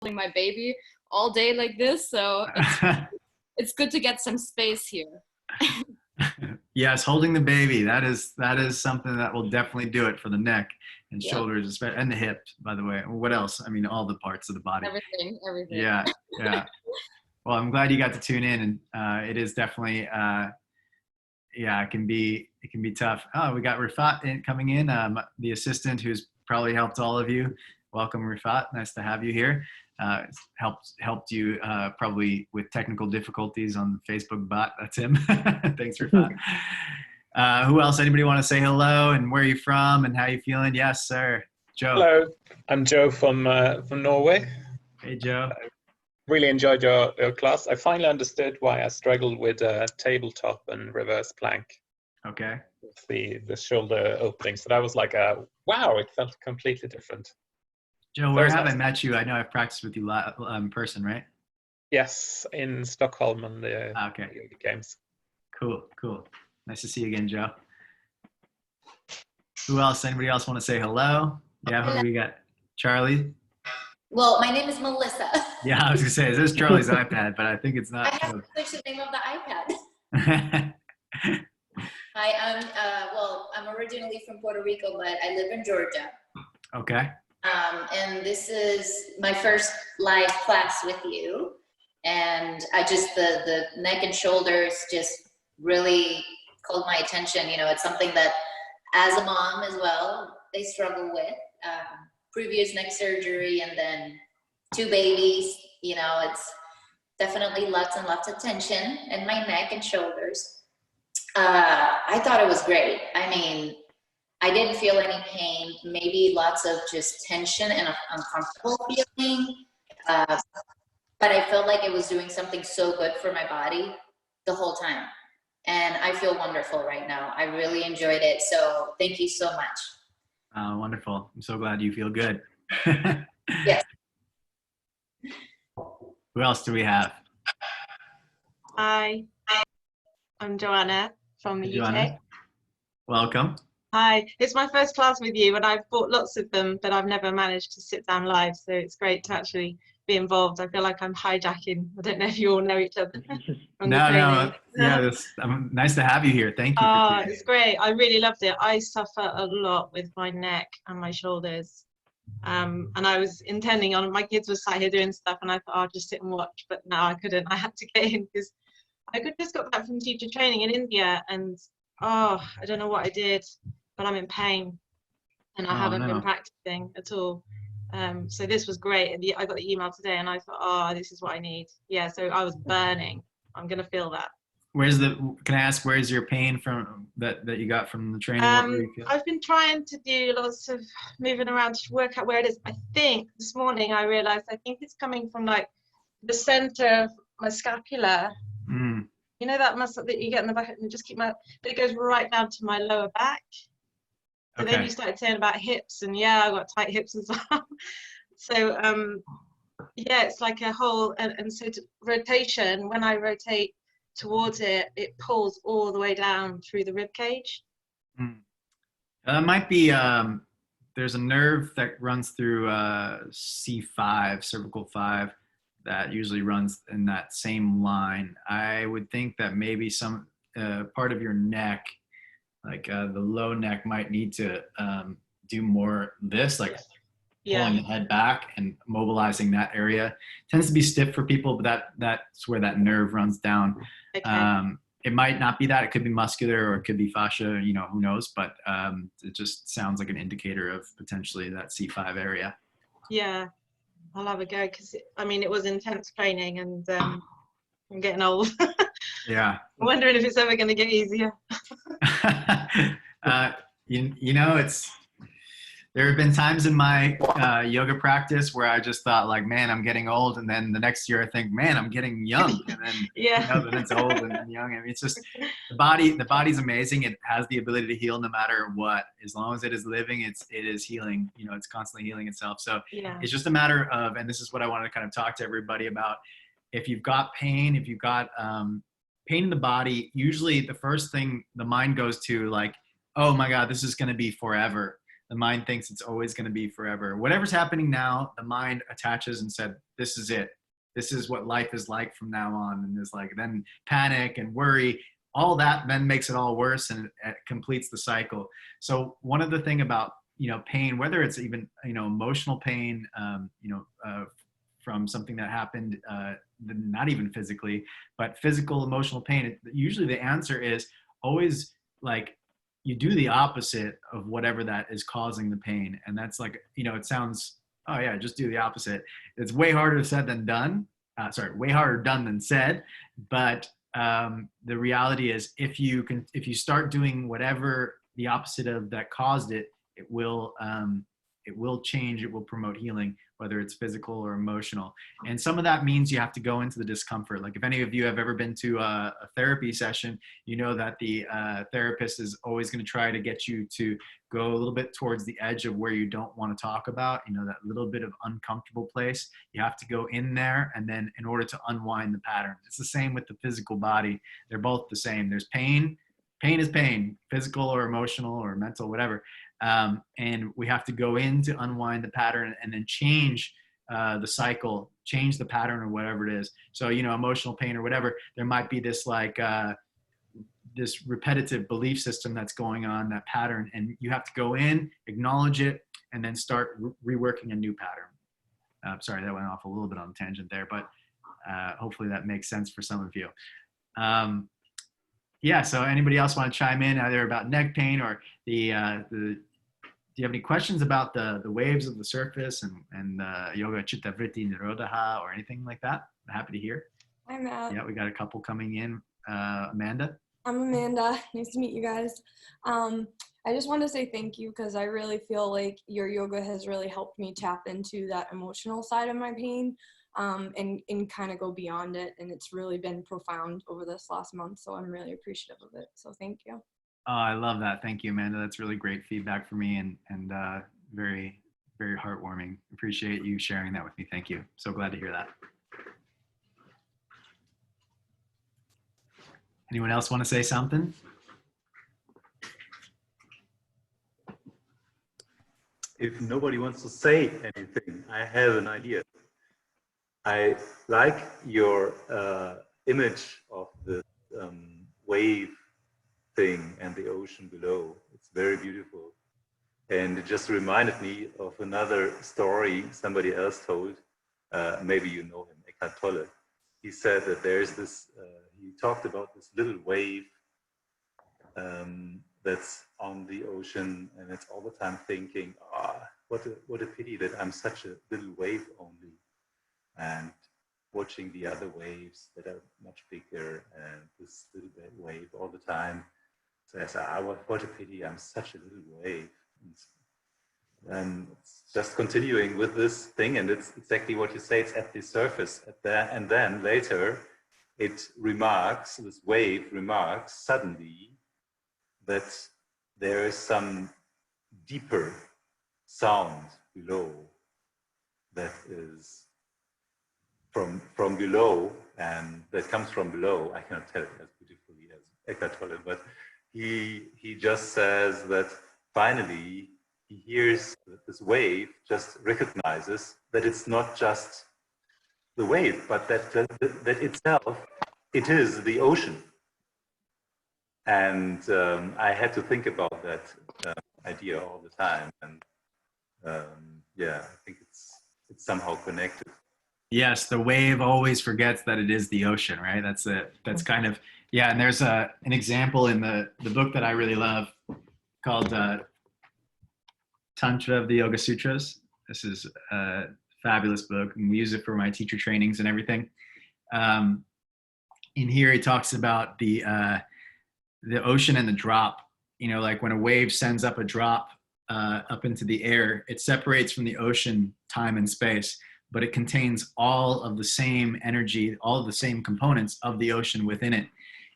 holding my baby all day like this, so it's good to get some space here. Yes, holding the baby. That is something that will definitely do it for the neck and Yep. shoulders, and the hips, by the way. What else? I mean, all the parts of the body. Everything. Yeah, yeah. Well, I'm glad you got to tune in, and it is definitely, yeah, it can be tough. Oh, we got Rifat coming in, the assistant who's probably helped all of you. Welcome, Rifat. Nice to have you here. Helped you probably with technical difficulties on the Facebook bot. That's him. Thanks, Rifat. Who else? Anybody want to say hello and where are you from and how you feeling? Yes, sir. Joe. Hello, I'm Joe from Norway. Hey, Joe. Really enjoyed your class. I finally understood why I struggled with tabletop and reverse plank. Okay. With the shoulder opening. So that was like wow, it felt completely different. Joe, where have I met you? I know I've practiced with you in person, right? Yes, in Stockholm on the Yoga Games. Cool. Nice to see you again, Joe. Who else? Anybody else want to say hello? Yeah, who do we got? Charlie? Well, my name is Melissa. Yeah, I was gonna say, is this Charlie's iPad? But I think it's not. I have to switch the name of the iPad. I'm originally from Puerto Rico, but I live in Georgia. Okay. And this is my first live class with you. And the neck and shoulders just really called my attention. You know, it's something that as a mom as well, they struggle with. Previous neck surgery and then 2 babies, you know, it's definitely lots and lots of tension in my neck and shoulders. I thought it was great. I mean, I didn't feel any pain, maybe lots of just tension and uncomfortable feeling. But I felt like it was doing something so good for my body the whole time. And I feel wonderful right now. I really enjoyed it. So thank you so much. Wonderful. I'm so glad you feel good. Yes. Who else do we have? Hi, I'm Joanna from the UK. Welcome. Hi, it's my first class with you and I've bought lots of them, but I've never managed to sit down live. So it's great to actually be involved. I feel like I'm hijacking. I don't know if you all know each other. No. Yeah, nice to have you here. Thank you. Oh, it's great. I really loved it. I suffer a lot with my neck and my shoulders. And I was intending on, my kids were sat here doing stuff and I thought I'll just sit and watch, but no, I couldn't. I had to get in because I just got back from teacher training in India and I don't know what I did, but I'm in pain and I haven't been practicing at all. So this was great. And I got the email today and I thought, this is what I need. Yeah, so I was burning. I'm going to feel that. Can I ask, where's your pain from that you got from the training? I've been trying to do lots of moving around to work out where it is. I think this morning I realized, I think it's coming from like the center of my scapula. Mm. You know that muscle that you get in the back and just but it goes right down to my lower back. So then you started saying about hips and I've got tight hips as well. So it's like a whole, and so rotation, when I rotate towards it, it pulls all the way down through the rib cage. That might be, there's a nerve that runs through C5, cervical 5, that usually runs in that same line. I would think that maybe some part of your neck, like the low neck, might need to do more like pulling the head back and mobilizing that area. It tends to be stiff for people, but that's where that nerve runs down. Okay. It might not be that. It could be muscular or it could be fascia, you know, who knows, but it just sounds like an indicator of potentially that C5 area. Yeah, I'll have a go because, I mean, it was intense training and I'm getting old. Yeah. I'm wondering if it's ever going to get easier. You know, there have been times in my yoga practice where I just thought like, man, I'm getting old. And then the next year I think, man, I'm getting young. And then, then it's old and young. I mean, it's just the body's amazing. It has the ability to heal no matter what. As long as it is living, it is healing. You know, it's constantly healing itself. So it's just a matter of, and this is what I want to kind of talk to everybody about. If you've got pain, if you've got pain in the body, usually the first thing the mind goes to like, oh my God, this is going to be forever. The mind thinks it's always going to be forever. Whatever's happening now, the mind attaches and said, this is it. This is what life is like from now on. And there's like, then panic and worry, all that then makes it all worse, and it completes the cycle. So one of the thing about, pain, whether it's even, emotional pain, from something that happened, not even physically, but physical, emotional pain, usually the answer is always like, you do the opposite of whatever that is causing the pain. And that's like, it sounds, oh yeah, just do the opposite. It's way harder said than done. Way harder done than said. But the reality is, if you start doing whatever the opposite of that caused it, it will change. It will promote healing, whether it's physical or emotional. And some of that means you have to go into the discomfort. Like if any of you have ever been to a therapy session, you know that the therapist is always going to try to get you to go a little bit towards the edge of where you don't want to talk about, that little bit of uncomfortable place. You have to go in there, and then in order to unwind the pattern. It's the same with the physical body. They're both the same. There's pain. Pain is pain, physical or emotional or mental, whatever. And we have to go in to unwind the pattern and then change the cycle, change the pattern or whatever it is. So, emotional pain or whatever, there might be this like this repetitive belief system that's going on, that pattern, and you have to go in, acknowledge it, and then start reworking a new pattern. Sorry, that went off a little bit on a tangent there, but hopefully that makes sense for some of you. Yeah, so anybody else want to chime in either about neck pain or do you have any questions about the waves of the surface and Yoga Chitta Vritti Nirodha or anything like that? I'm happy to hear. Hi, Matt. Yeah, we got a couple coming in. Amanda? I'm Amanda. Nice to meet you guys. I just want to say thank you, because I really feel like your yoga has really helped me tap into that emotional side of my pain. And kind of go beyond it, and it's really been profound over this last month, so I'm really appreciative of it. So thank you. Oh, I love that. Thank you, Amanda. That's really great feedback for me, and very, very heartwarming. Appreciate you sharing that with me. Thank you. So glad to hear that. Anyone else want to say something? If nobody wants to say anything, I have an idea. I like your image of the wave thing and the ocean below. It's very beautiful. And it just reminded me of another story somebody else told. Maybe you know him, Eckhart Tolle. He said that there's this, he talked about this little wave that's on the ocean, and it's all the time thinking, what a pity that I'm such a little wave only. And watching the other waves that are much bigger, and this little wave all the time says, what a pity, I'm such a little wave. And it's just continuing with this thing, and it's exactly what you say, it's at the surface, and then later it remarks, this wave remarks suddenly that there is some deeper sound below that is from below, and that comes from below. I cannot tell it as beautifully as Eckhart Tolle, but he just says that finally he hears that this wave, just recognizes that it's not just the wave, but that itself, it is the ocean. And I had to think about that idea all the time, and yeah, I think it's somehow connected. Yes, the wave always forgets that it is the ocean, right? That's it. That's kind of, yeah. And there's an example in the book that I really love called Tantra of the Yoga Sutras. This is a fabulous book, and we use it for my teacher trainings and everything. In here, he talks about the ocean and the drop. Like when a wave sends up a drop up into the air, it separates from the ocean time and space, but it contains all of the same energy, all of the same components of the ocean within it.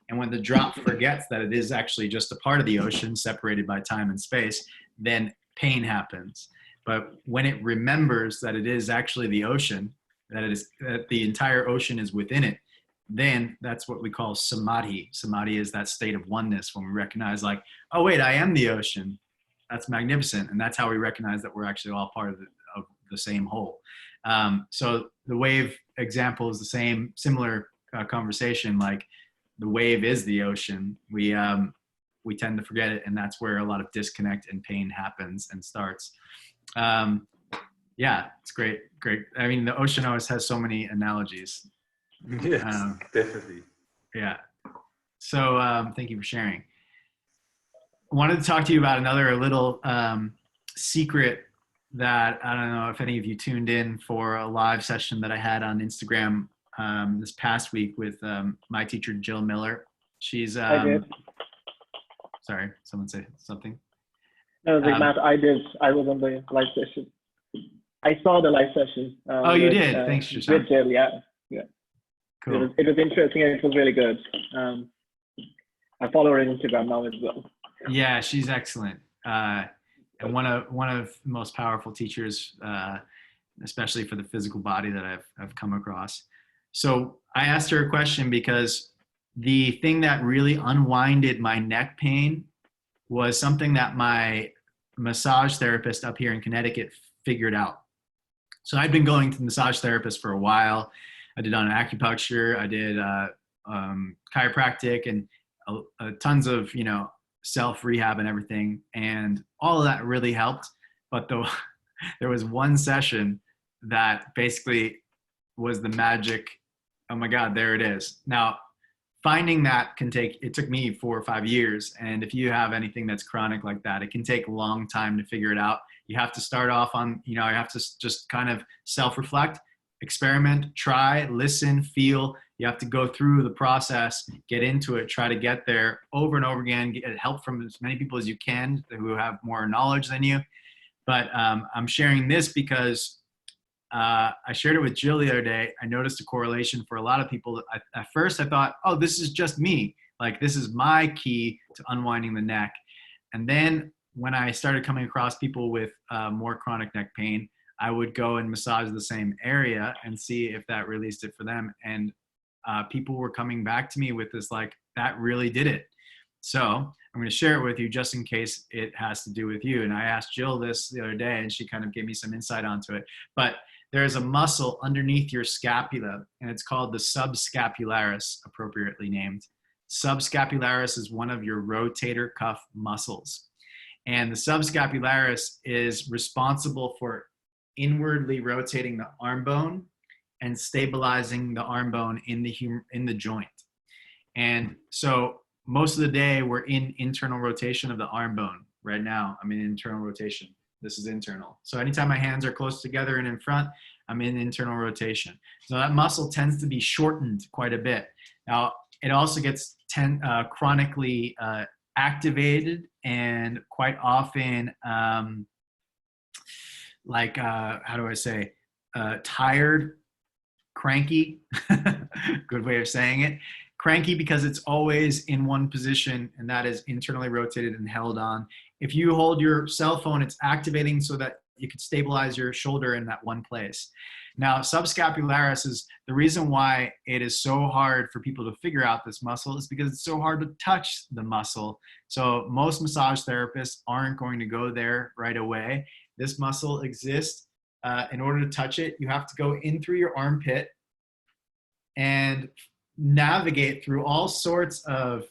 And when the drop forgets that it is actually just a part of the ocean separated by time and space, then pain happens. But when it remembers that it is actually the ocean, that the entire ocean is within it, then that's what we call samadhi. Samadhi is that state of oneness when we recognize, like, oh wait, I am the ocean. That's magnificent. And that's how we recognize that we're actually all part of the same whole. So the wave example is the similar conversation. Like the wave is the ocean. We tend to forget it, and that's where a lot of disconnect and pain happens and starts. Yeah, it's great. I mean, the ocean always has so many analogies. Yes, definitely. Yeah. So thank you for sharing. I wanted to talk to you about another little secret that I don't know if any of you tuned in for a live session that I had on Instagram this past week with my teacher, Jill Miller. She's, I did. Sorry, someone say something. No, Matt, I did. I was on the live session. I saw the live session. Oh, you did? Thanks, Shashank. With Jill, yeah. Cool. It was interesting and it was really good. I follow her on Instagram now as well. Yeah, she's excellent. And one of the most powerful teachers, especially for the physical body that I've come across. So I asked her a question because the thing that really unwinded my neck pain was something that my massage therapist up here in Connecticut figured out. So I'd been going to the massage therapist for a while. I did on acupuncture, I did chiropractic, and tons of, self-rehab and everything. And all of that really helped. But there was one session that basically was the magic. Oh my God, there it is. Now, finding that it took me 4 or 5 years. And if you have anything that's chronic like that, it can take a long time to figure it out. You have to start off on, you have to just kind of self-reflect, experiment, try, listen, feel. You have to go through the process, get into it, try to get there over and over again, get help from as many people as you can who have more knowledge than you. But I'm sharing this because I shared it with Jill the other day. I noticed a correlation for a lot of people. At first I thought, oh, this is just me. Like, this is my key to unwinding the neck. And then when I started coming across people with more chronic neck pain, I would go and massage the same area and see if that released it for them. And people were coming back to me with this, like, that really did it. So I'm going to share it with you just in case it has to do with you. And I asked Jill this the other day and she kind of gave me some insight onto it. But there's a muscle underneath your scapula and it's called the subscapularis, appropriately named. Subscapularis is one of your rotator cuff muscles. And the subscapularis is responsible for inwardly rotating the arm bone and stabilizing the arm bone in the joint. And so most of the day we're in internal rotation of the arm bone. Right now I'm in internal rotation. This is internal. So anytime my hands are close together and in front, I'm in internal rotation. So that muscle tends to be shortened quite a bit. Now it also gets chronically activated and quite often how do I say, tired, cranky, good way of saying it. Cranky because it's always in one position, and that is internally rotated and held on. If you hold your cell phone, it's activating so that you can stabilize your shoulder in that one place. Now, subscapularis is the reason why it is so hard for people to figure out this muscle is because it's so hard to touch the muscle. So most massage therapists aren't going to go there right away. This muscle exists. In order to touch it, you have to go in through your armpit and navigate through all sorts of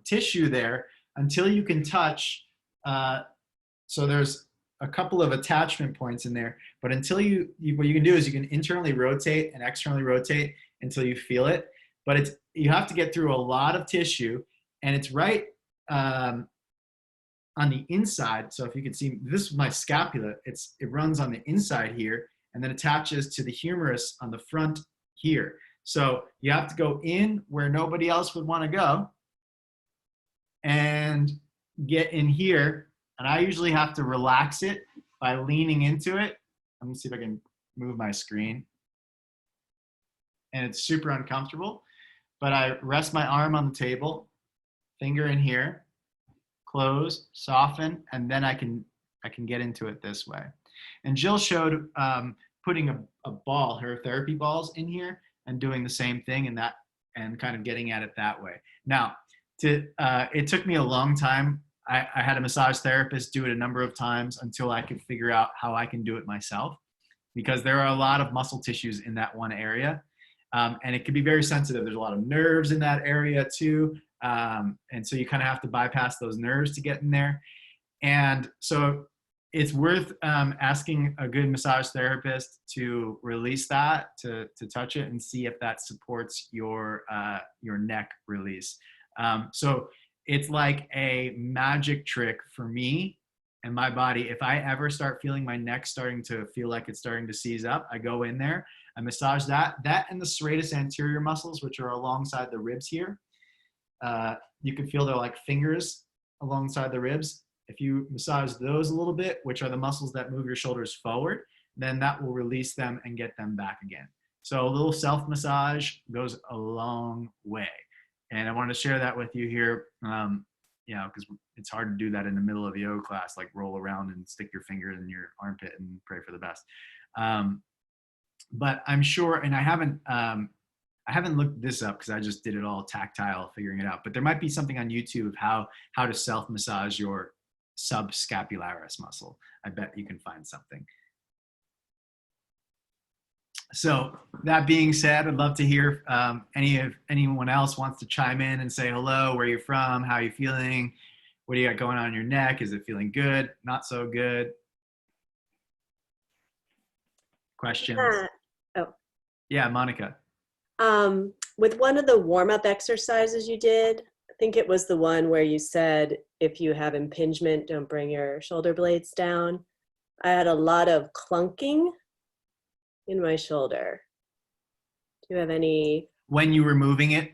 tissue there until you can touch. So there's a couple of attachment points in there, but until what you can do is you can internally rotate and externally rotate until you feel it. But you have to get through a lot of tissue, and it's right on the inside. So if you can see, this is my scapula. It runs on the inside here and then attaches to the humerus on the front here. So you have to go in where nobody else would want to go and get in here. And I usually have to relax it by leaning into it. Let me see if I can move my screen. And it's super uncomfortable, but I rest my arm on the table, finger in here, close, soften, and then I can get into it this way. And Jill showed putting a ball, her therapy balls in here, and doing the same thing and kind of getting at it that way. Now, it took me a long time. I had a massage therapist do it a number of times until I could figure out how I can do it myself. because there are a lot of muscle tissues in that one area. And it can be very sensitive. There's a lot of nerves in that area too. And so you kind of have to bypass those nerves to get in there. And so it's worth asking a good massage therapist to release that, to touch it and see if that supports your neck release. So it's like a magic trick for me and my body. If I ever start feeling my neck starting to feel like it's starting to seize up, I go in there, I massage that and the serratus anterior muscles, which are alongside the ribs here. You can feel they're like fingers alongside the ribs. If you massage those a little bit, which are the muscles that move your shoulders forward, then that will release them and get them back again. So a little self-massage goes a long way. And I wanted to share that with you here, because it's hard to do that in the middle of a yoga class, like roll around and stick your finger in your armpit and pray for the best. But I'm sure, and I haven't looked this up because I just did it all tactile, figuring it out. But there might be something on YouTube of how to self-massage your subscapularis muscle. I bet you can find something. So that being said, I'd love to hear anyone else wants to chime in and say hello, where you're from, how you're feeling, what do you got going on in your neck? Is it feeling good? Not so good? Questions? Yeah, Monica. With one of the warm-up exercises you did, I think it was the one where you said, if you have impingement, don't bring your shoulder blades down. I had a lot of clunking in my shoulder. Do you have any? When you were moving it?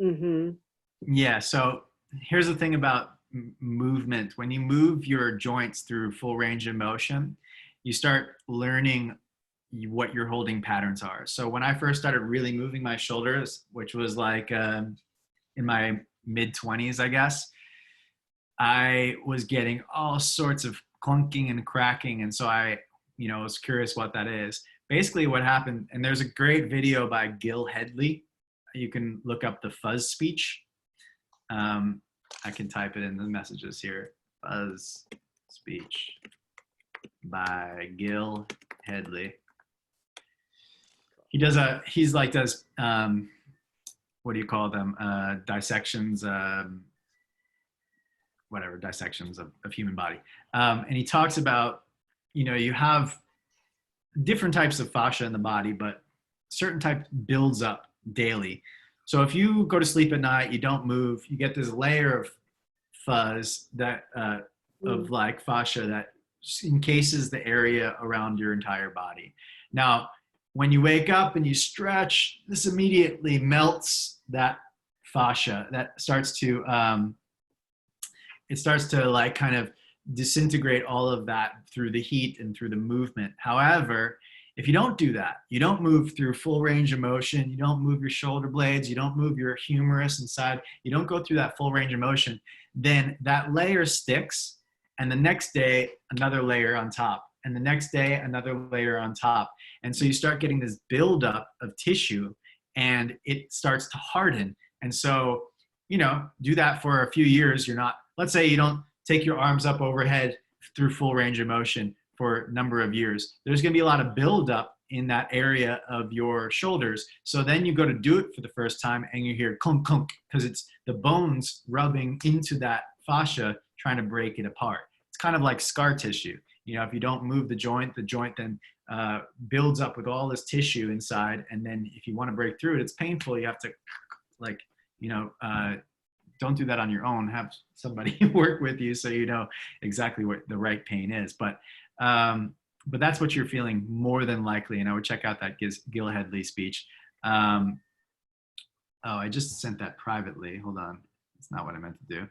Mm-hmm. Yeah, so here's the thing about movement. When you move your joints through full range of motion, you start learning what your holding patterns are. So when I first started really moving my shoulders, which was like in my mid-20s, I guess, I was getting all sorts of clunking and cracking. And so I was curious what that is. Basically what happened, and there's a great video by Gil Headley. You can look up the fuzz speech. I can type it in the messages here. Fuzz speech by Gil Headley. He's what do you call them? Dissections, dissections of human body. And he talks about, you have different types of fascia in the body, but certain type builds up daily. So if you go to sleep at night, you don't move, you get this layer of fuzz that of like fascia that encases the area around your entire body. Now, when you wake up and you stretch, this immediately melts that fascia. That starts to like kind of disintegrate all of that through the heat and through the movement. However, if you don't do that, you don't move through full range of motion, you don't move your shoulder blades, you don't move your humerus inside, you don't go through that full range of motion, then that layer sticks, and the next day, another layer on top, and the next day, another layer on top. And so you start getting this buildup of tissue, and it starts to harden. And so, do that for a few years. Let's say you don't take your arms up overhead through full range of motion for a number of years. There's going to be a lot of buildup in that area of your shoulders. So then you go to do it for the first time and you hear clunk, clunk, because it's the bones rubbing into that fascia, trying to break it apart. It's kind of like scar tissue. If you don't move the joint then builds up with all this tissue inside. And then if you want to break through it, it's painful. You have to don't do that on your own. Have somebody work with you so you know exactly what the right pain is. But that's what you're feeling more than likely. And I would check out that Gil Headley speech. I just sent that privately. Hold on. That's not what I meant to do.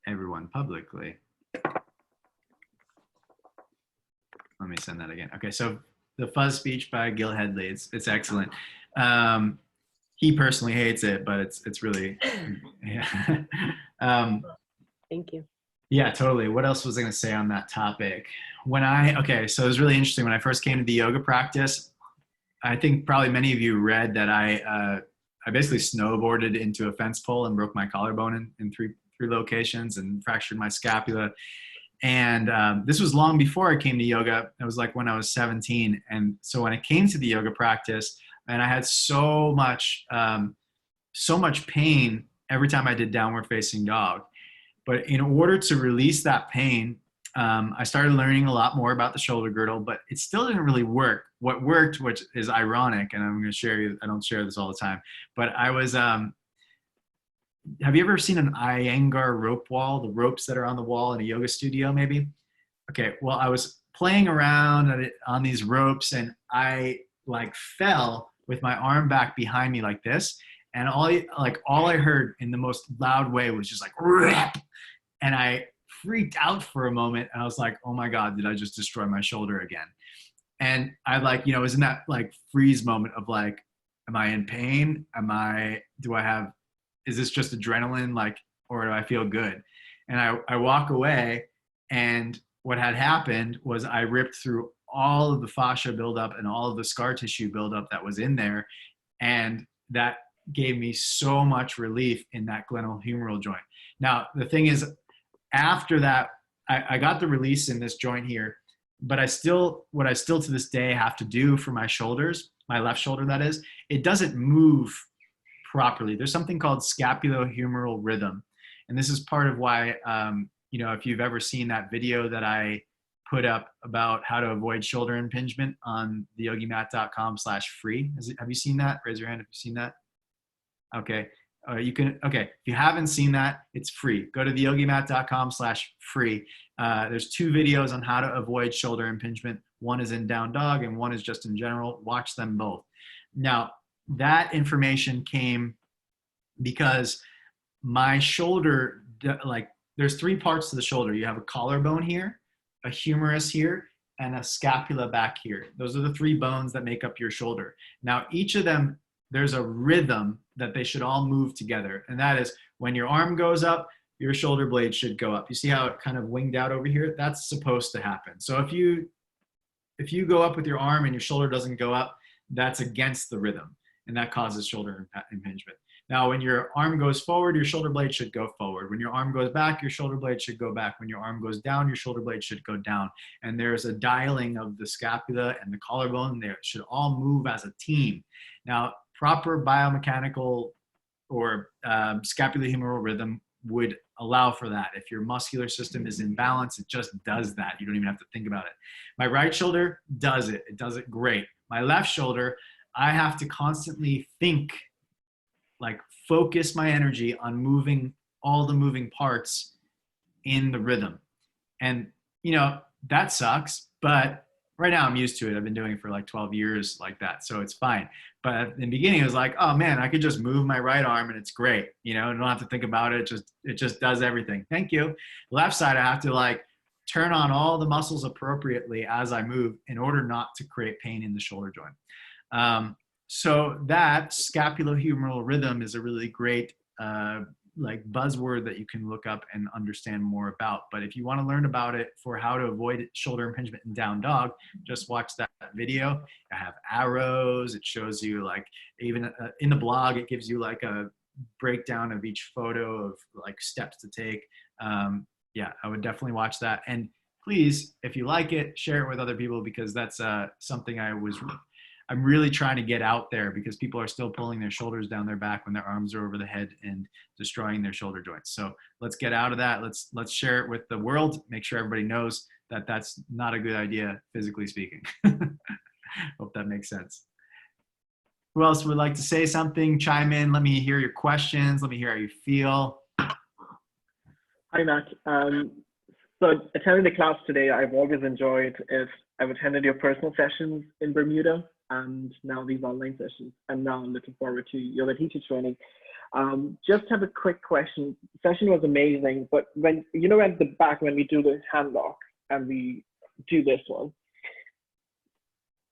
Everyone publicly. Let me send that again. Okay, so the fuzz speech by Gil Headley. It's excellent. He personally hates it, but it's really, yeah. Thank you. Yeah, totally. What else was I going to say on that topic? So it was really interesting. When I first came to the yoga practice, I think probably many of you read that I basically snowboarded into a fence pole and broke my collarbone in three locations and fractured my scapula. And this was long before I came to yoga. It was like when I was 17. And so when I came to the yoga practice, and I had so much pain every time I did downward facing dog. But in order to release that pain, I started learning a lot more about the shoulder girdle, but it still didn't really work. What worked, which is ironic, and I'm going to share you, I don't share this all the time, but I was, have you ever seen an Iyengar rope wall, the ropes that are on the wall in a yoga studio maybe? Okay, well, I was playing around on these ropes, and I like fell with my arm back behind me like this. And all I heard in the most loud way was just like, rip! And I freaked out for a moment. And I was like, oh my God, did I just destroy my shoulder again? And I was in that like freeze moment of like, am I in pain? Is this just adrenaline? Like, or do I feel good? And I walk away, and what had happened was I ripped through all of the fascia buildup and all of the scar tissue buildup that was in there. And that gave me so much relief in that glenohumeral joint. Now, the thing is, after that, I got the release in this joint here, but what I still to this day have to do for my shoulders, my left shoulder that is, it doesn't move properly. There's something called scapulohumeral rhythm. And this is part of why, if you've ever seen that video that I put up about how to avoid shoulder impingement on theyogimat.com/free. Have you seen that? Raise your hand if you've seen that. Okay. If you haven't seen that, it's free. Go to theyogimat.com/free. There's 2 videos on how to avoid shoulder impingement. One is in down dog and one is just in general. Watch them both. Now, that information came because my shoulder, like there's 3 parts to the shoulder. You have a collarbone here, a humerus here, and a scapula back here. Those are the 3 bones that make up your shoulder. Now, each of them, there's a rhythm that they should all move together. And that is when your arm goes up, your shoulder blade should go up. You see how it kind of winged out over here? That's supposed to happen. So if you go up with your arm and your shoulder doesn't go up, that's against the rhythm, and that causes shoulder impingement. Now, when your arm goes forward, your shoulder blade should go forward. When your arm goes back, your shoulder blade should go back. When your arm goes down, your shoulder blade should go down. And there's a dialing of the scapula and the collarbone there. It should all move as a team. Now, proper biomechanical or scapulohumeral rhythm would allow for that. If your muscular system is in balance, it just does that. You don't even have to think about it. My right shoulder does it. It does it great. My left shoulder, I have to constantly think, like focus my energy on moving all the moving parts in the rhythm. And, that sucks, but right now I'm used to it. I've been doing it for like 12 years like that, so it's fine. But in the beginning, it was like, oh man, I could just move my right arm and it's great. I don't have to think about it. It just does everything. Thank you. Left side, I have to like turn on all the muscles appropriately as I move in order not to create pain in the shoulder joint. So that scapulohumeral rhythm is a really great like buzzword that you can look up and understand more about. But if you want to learn about it for how to avoid shoulder impingement in down dog, just watch that video. I have arrows. It shows you like, even in the blog, it gives you like a breakdown of each photo of like steps to take. Yeah, I would definitely watch that. And please, if you like it, share it with other people, because that's something I'm really trying to get out there, because people are still pulling their shoulders down their back when their arms are over the head and destroying their shoulder joints. So let's get out of that. Let's share it with the world. Make sure everybody knows that that's not a good idea, physically speaking. Hope that makes sense. Who else would like to say something? Chime in. Let me hear your questions. Let me hear how you feel. Hi, Matt. So attending the class today, I've always enjoyed it. I've attended your personal sessions in Bermuda and now these online sessions. And now I'm looking forward to yoga teacher training. Just have a quick question. The session was amazing, but when, at the back, when we do the hand lock and we do this one,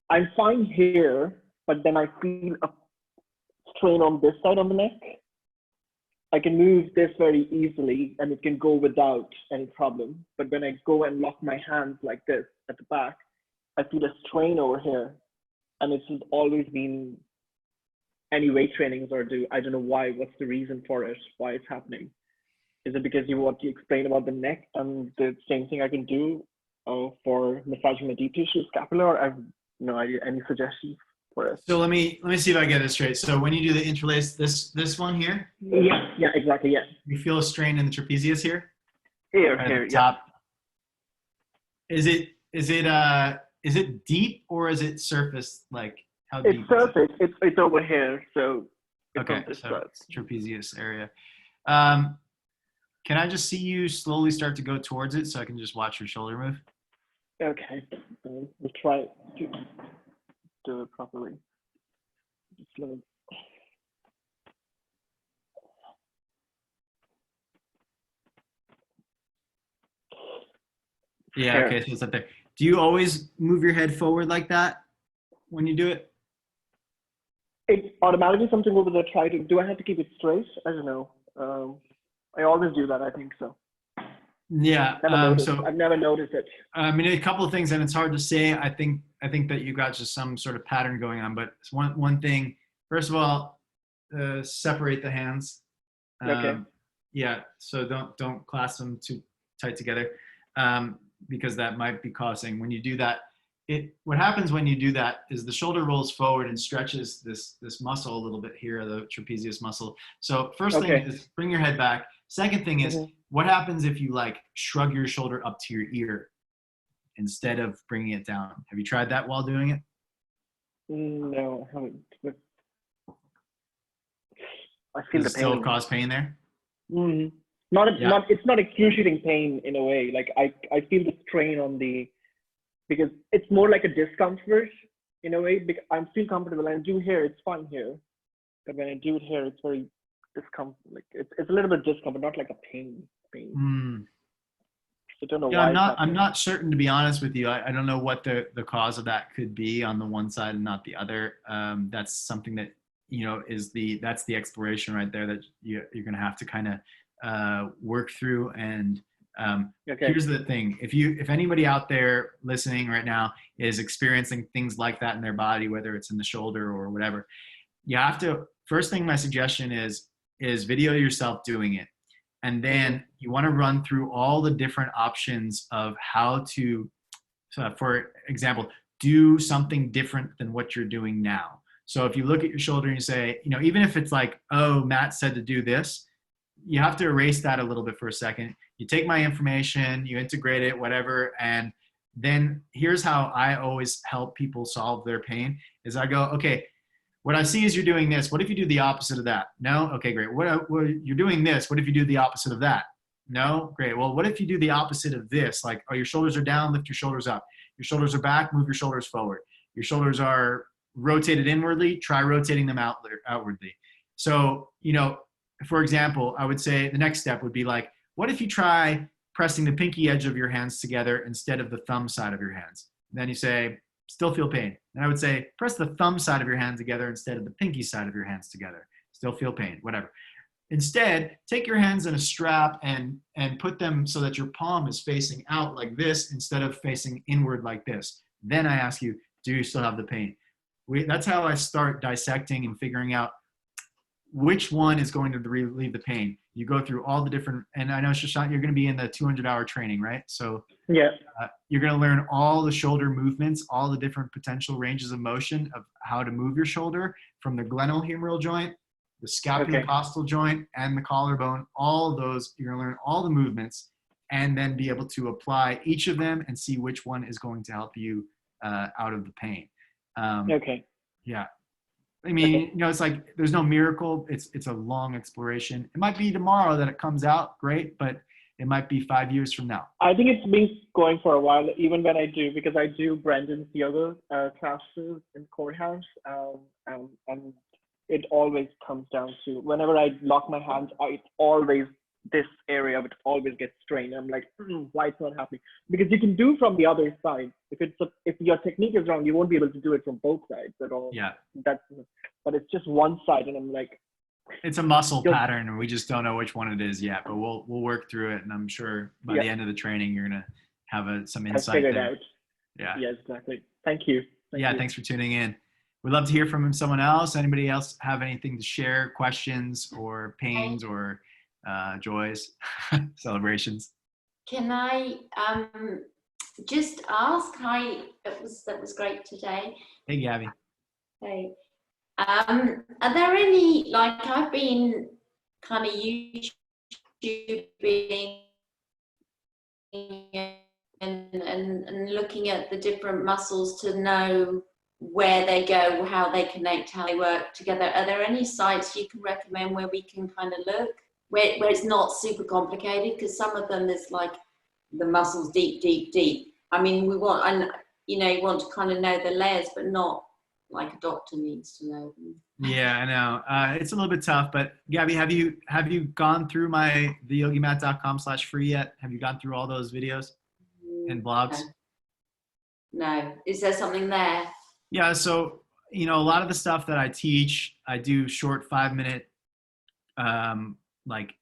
I'm fine here, but then I feel a strain on this side of the neck. I can move this very easily and it can go without any problem. But when I go and lock my hands like this at the back, I feel a strain over here. And it's always been any weight trainings I don't know why, what's the reason for it, why it's happening. Is it because you want to explain about the neck and the same thing I can do for massaging the deep tissue scapula? Or I have no idea. Any suggestions for us? So let me see if I get it straight. So when you do the interlace, this one here, Yeah, exactly. Yeah. you feel a strain in the trapezius here. Here, Right at here, the yeah. top. Is it deep or is it surface? Like how deep? It's surface. It's over here, so it's Okay, on this so side. it's trapezius area. Can I just see you slowly start to go towards it so I can just watch your shoulder move? Okay, we'll try to do it properly. Just let me- Yeah, Here. okay, so it's up there. Do you always move your head forward like that when you do it? It's automatically something over there. Try to. Do I have to keep it straight? I don't know. I always do that. I think so. Yeah. So I've never noticed it. I mean, a couple of things, and it's hard to say. I think that you got just some sort of pattern going on. But it's one thing. First of all, separate the hands. Okay. Yeah. So don't clasp them too tight together, because that might be causing. When you do that, what happens when you do that is the shoulder rolls forward and stretches this muscle a little bit here, the trapezius muscle. So first thing is bring your head back. Second thing is, what happens if you like shrug your shoulder up to your ear instead of bringing it down? Have you tried that while doing it? No, I haven't. But I Does feel the it still pain. cause pain there? It's not excruciating pain in a way. Like I feel the strain on because it's more like a discomfort in a way. Because I feel comfortable and I do here, it's fine here. But when I do it here, it's very discomfort. Like it's a little bit discomfort, not like a pain. I don't know why. I'm not certain, to be honest with you. I don't know what the cause of that could be on the one side and not the other. That's something that, that's the exploration right there that you're going to have to kind of work through. And here's the thing: if anybody out there listening right now is experiencing things like that in their body, whether it's in the shoulder or whatever, you have to. First thing, my suggestion is video yourself doing it. And then you want to run through all the different options of how to, for example, do something different than what you're doing now. So if you look at your shoulder and you say, even if it's like, oh, Matt said to do this, you have to erase that a little bit for a second. You take my information, you integrate it, whatever. And then here's how I always help people solve their pain is I go, okay, what I see is you're doing this. What if you do the opposite of that? No? Okay, great. What you're doing this. What if you do the opposite of that? No? Great. Well, what if you do the opposite of this? Like, your shoulders are down, lift your shoulders up. Your shoulders are back, move your shoulders forward. Your shoulders are rotated inwardly, try rotating them outwardly. So, for example, I would say the next step would be like, what if you try pressing the pinky edge of your hands together instead of the thumb side of your hands? And then you say, still feel pain. And I would say, press the thumb side of your hand together instead of the pinky side of your hands together. Still feel pain, whatever. Instead, take your hands in a strap and put them so that your palm is facing out like this instead of facing inward like this. Then I ask you, do you still have the pain? That's how I start dissecting and figuring out which one is going to relieve the pain. You go through all the different, and I know, Shashank, you're going to be in the 200-hour training, right? So yeah, you're going to learn all the shoulder movements, all the different potential ranges of motion of how to move your shoulder from the glenohumeral joint, the scapulocostal joint, and the collarbone. All of those, you're going to learn all the movements and then be able to apply each of them and see which one is going to help you out of the pain. Yeah. I mean, it's like there's no miracle. It's a long exploration. It might be tomorrow that it comes out, great, but it might be 5 years from now. I think it's been going for a while, even when I do, because I do Brandon's yoga classes in Courthouse, and it always comes down to whenever I lock my hands, it's always this area of it always gets strained. I'm like, why it's not happening? Because you can do from the other side. If your technique is wrong, you won't be able to do it from both sides at all. Yeah. But it's just one side, and I'm like, it's a muscle pattern, and we just don't know which one it is yet. But we'll work through it, and I'm sure by the end of the training, you're gonna have some insight there. Out. Yeah. Yeah, exactly. Thank you. Thanks for tuning in. We'd love to hear from someone else. Anybody else have anything to share? Questions or pains or joys, celebrations. Can I just ask? Hi, that was great today. Hey, Gabby. Hey, are there any, like, I've been kind of YouTubing and looking at the different muscles to know where they go, how they connect, how they work together. Are there any sites you can recommend where we can kind of look, where it's not super complicated? Because some of them is like the muscles deep, deep, deep. I mean, we want, and you know, you want to kind of know the layers, but not like a doctor needs to know them. Yeah, I know. It's a little bit tough, but Gabby, have you gone through my theyogimat.com/free yet? Have you gone through all those videos and blogs? No. Is there something there? Yeah, so you know, a lot of the stuff that I teach, I do short 5-minute like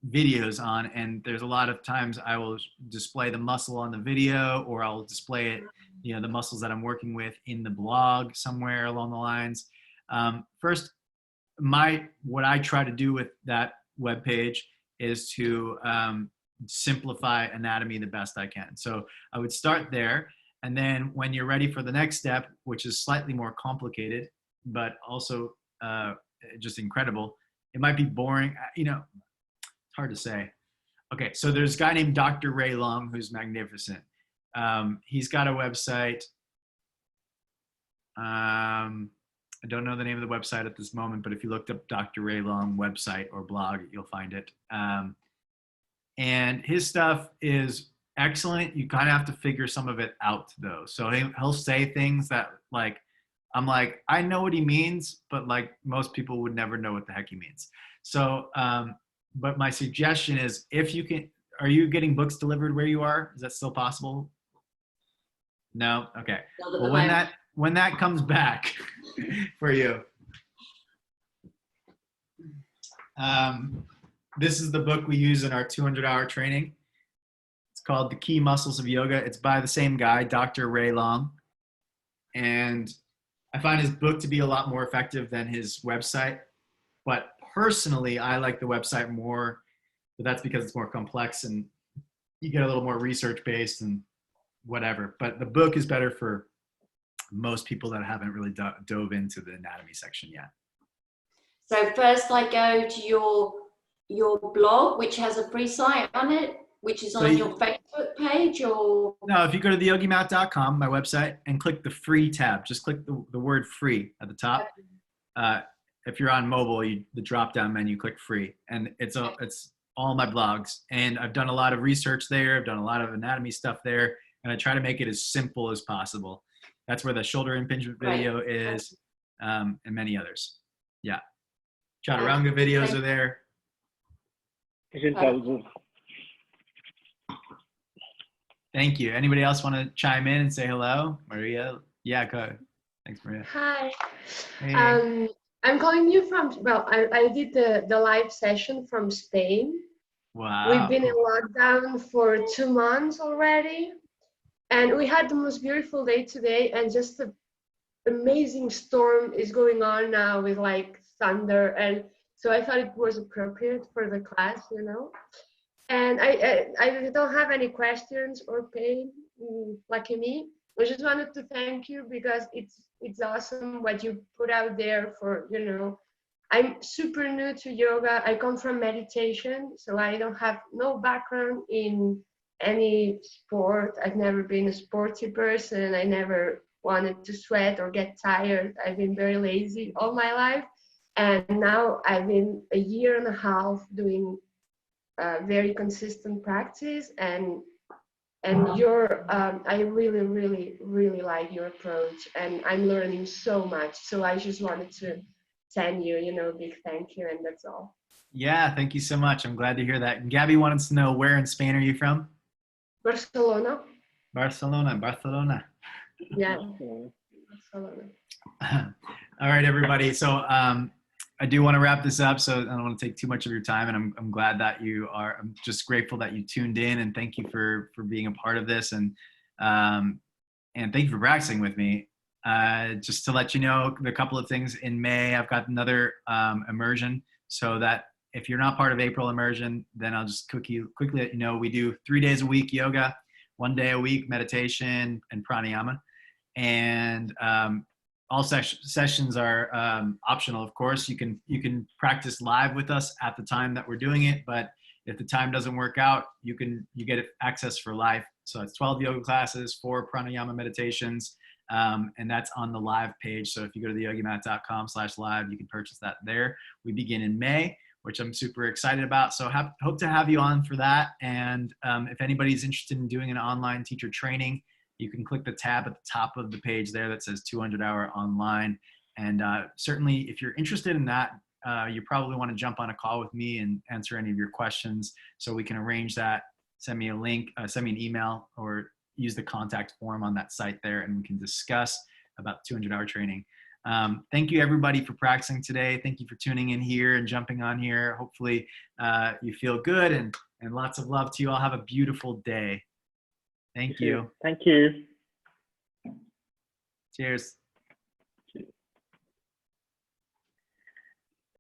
videos on, and there's a lot of times I will display the muscle on the video, or I'll display it, you know, the muscles that I'm working with in the blog somewhere along the lines. First, what I try to do with that webpage is to simplify anatomy the best I can. So I would start there, and then when you're ready for the next step, which is slightly more complicated, but also just incredible, it might be boring, you know, it's hard to say. Okay, so there's a guy named Dr. Ray Long who's magnificent. He's got a website. I don't know the name of the website at this moment, but if you looked up Dr. Ray Long website or blog, you'll find it. And his stuff is excellent. You kind of have to figure some of it out though. So he'll say things that like, I'm like, I know what he means, but like most people would never know what the heck he means. So, but my suggestion is, if you can, are you getting books delivered where you are? Is that still possible? No? Okay. Well, when that comes back for you, this is the book we use in our 200-hour training. It's called The Key Muscles of Yoga. It's by the same guy, Dr. Ray Long. And I find his book to be a lot more effective than his website. But personally, I like the website more, but that's because it's more complex and you get a little more research-based and whatever. But the book is better for most people that haven't really dove into the anatomy section yet. So first I go to your blog, which has a free site on it, which is on your Facebook page, or? No, if you go to theyogimat.com, my website, and click the free tab, just click the word free at the top. If you're on mobile, the drop-down menu, click free, and it's all my blogs. And I've done a lot of research there. I've done a lot of anatomy stuff there, and I try to make it as simple as possible. That's where the shoulder impingement video is, and many others. Yeah. Chaturanga videos are there. Thank you. Anybody else want to chime in and say hello? Maria? Yeah, go ahead. Thanks, Maria. Hi. Hey. I'm calling you from, well, I did the live session from Spain. Wow. We've been in lockdown for 2 months already. And we had the most beautiful day today, and just an amazing storm is going on now with like thunder. And so I thought it was appropriate for the class, you know. And I don't have any questions or pain, lucky me. I just wanted to thank you because it's awesome what you put out there for, you know. I'm super new to yoga. I come from meditation, so I don't have no background in any sport. I've never been a sporty person. I never wanted to sweat or get tired. I've been very lazy all my life. And now I've been 1.5 years doing very consistent practice, and your I really like your approach, and I'm learning so much. So I just wanted to send you, a big thank you, and that's all. Yeah, thank you so much. I'm glad to hear that. And Gabby wanted to know, where in Spain are you from? Barcelona. Barcelona. Yeah. Barcelona. All right, everybody. So I do want to wrap this up, so I don't want to take too much of your time, and I'm glad that I'm just grateful that you tuned in, and thank you for being a part of this, and thank you for practicing with me. Just to let you know, a couple of things in May, I've got another immersion, so that if you're not part of April Immersion, then I'll just quickly let you know we do 3 days a week yoga, 1 day a week meditation and pranayama, and all sessions are optional. Of course, you can practice live with us at the time that we're doing it, but if the time doesn't work out, you get access for life. So it's 12 yoga classes, 4 pranayama meditations, and that's on the live page. So if you go to theyogimat.com/live, you can purchase that there. We begin in May, which I'm super excited about. So hope to have you on for that. And if anybody's interested in doing an online teacher training, you can click the tab at the top of the page there that says 200-hour online. And certainly if you're interested in that, you probably want to jump on a call with me and answer any of your questions so we can arrange that. Send me a link, send me an email, or use the contact form on that site there, and we can discuss about 200-hour training. Thank you everybody for practicing today. Thank you for tuning in here and jumping on here. Hopefully you feel good, and lots of love to you all. Have a beautiful day. Thank you. Thank you. Cheers.